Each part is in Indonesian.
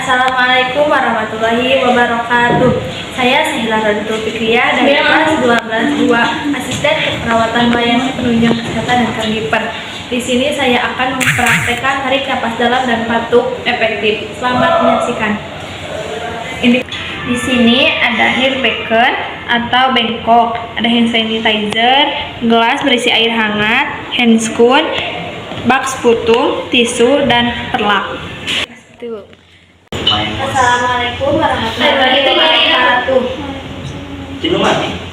Assalamualaikum warahmatullahi wabarakatuh. Saya Sahila Radul Fikriya dari kelas 12 asisten keperawatan pelayanan penunjang kesehatan dan caregiver. Di sini saya akan mempraktekkan tarik napas dalam dan batuk efektif. Selamat menyaksikan. Di sini ada hair packer atau bengkok, ada hand sanitizer, gelas berisi air hangat, hand spoon, box putung, tisu, dan perlak. Assalamualaikum warahmatullahi wabarakatuh.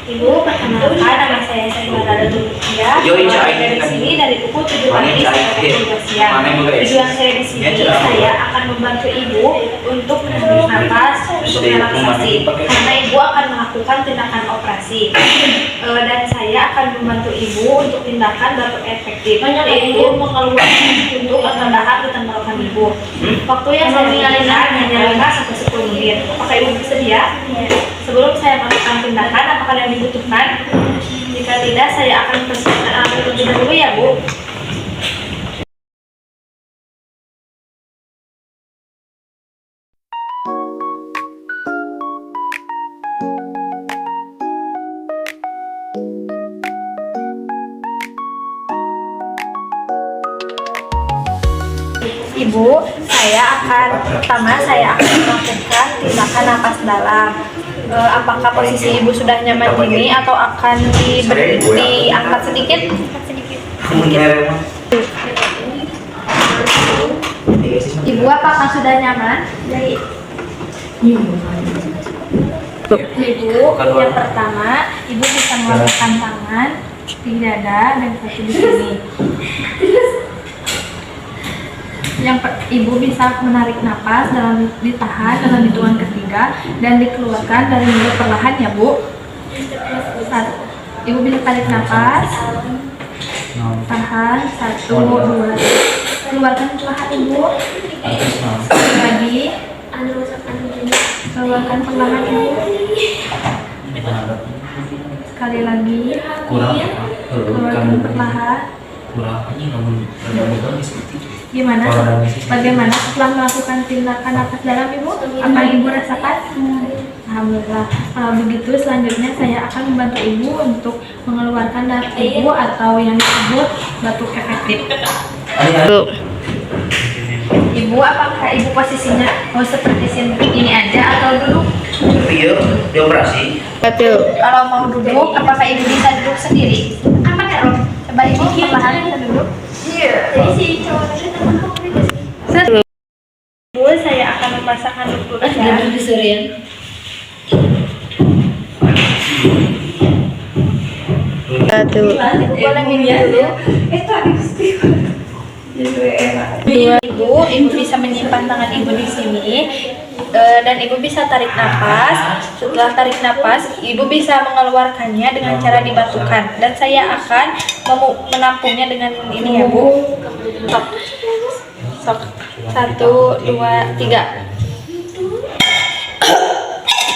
Ibu, perkenalkan nama saya Sahila Radul Fikriya. Dari sini dari pukul 7 pagi sampai 12 siang. Tujuan saya di sini saya akan membantu ibu untuk menarik napas, untuk relaksasi, karena ibu akan melakukan tindakan operasi. Dan saya akan membantu ibu untuk tindakan batuk efektif, yaitu mengeluarkan untuk menahan di tenggorokan ibu. Waktu yang saya berikan hanya 5-10 menit. Apakah ibu bersedia? Sebelum saya melakukan tindakan, apakah yang dibutuhkan? Jika tidak, saya akan persiapkan alat terlebih dahulu ya, Bu. Ibu, pertama saya akan melakukan tindakan napas dalam. Apakah posisi ibu sudah nyaman ini atau akan diangkat sedikit? Ibu, apakah sudah nyaman? Ibu, yang pertama, ibu bisa meletakkan tangan di dada dan satu di sini. Ibu bisa menarik napas ditahan dalam hitungan ketiga dan dikeluarkan dari mulut perlahan ya, Bu. Ibu bisa tarik napas, tahan 1, 2, keluarkan perlahan Ibu. Lagi, keluarkan perlahan Ibu. Sekali lagi, keluarkan perlahan. Gimana? Bagaimana setelah melakukan tindakan napas dalam Ibu? Apa Ibu rasakan? Alhamdulillah. Kalau begitu selanjutnya saya akan membantu Ibu untuk mengeluarkan darah Ibu atau yang disebut batuk efektif. Ibu, apakah Ibu posisinya mau seperti ini aja atau duduk? Iya, di operasi. Betul. Kalau mau duduk, apakah Ibu bisa duduk sendiri? Apa ya, Rom? Coba Ibu perlahan bisa duduk. Iya. Bu, saya akan memasakkan dulu ya. Boleh minum dulu. Ibu bisa menyimpan tangan ibu di sini dan ibu bisa tarik napas. Setelah tarik napas, ibu bisa mengeluarkannya dengan cara dibatukan. Dan saya akan menampungnya dengan ini ya, Bu. Sok. 1, 2, 3.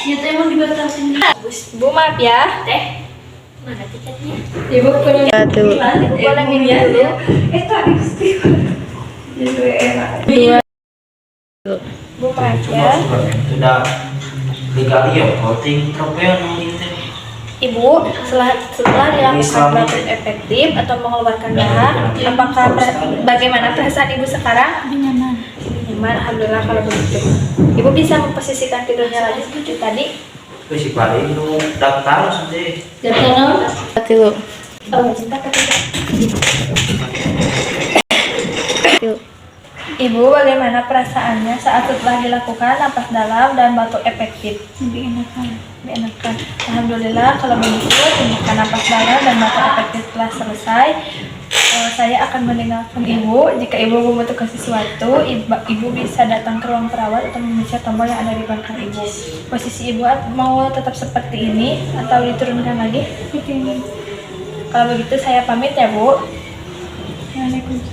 Itu emang dibatasin. Bu, maaf ya. Mana tiketnya? Ibu boleh minum dulu. Bu, maaf ya. Sudah digali ya, coating tropean ini. Ibu, setelah dilakukan batuk efektif atau mengeluarkan darah, bagaimana perasaan Ibu sekarang? Nyaman. Alhamdulillah kalau begitu. Ibu bisa memposisikan tidurnya lagi seperti tadi. Wis paling nu daftar sih. Daftar. Ibu, bagaimana perasaannya saat setelah dilakukan napas dalam dan batuk efektif? Lebih enakan. Alhamdulillah kalau begitu tindakan napas dalam dan batuk efektif telah selesai. Saya akan meninggalkan Ibu. Jika Ibu membutuhkan sesuatu, Ibu bisa datang ke ruang perawat atau memencet tombol yang ada di belakang Ibu. Posisi Ibu mau tetap seperti ini atau diturunkan lagi? Kalau begitu saya pamit ya, Bu. Waalaikumsalam.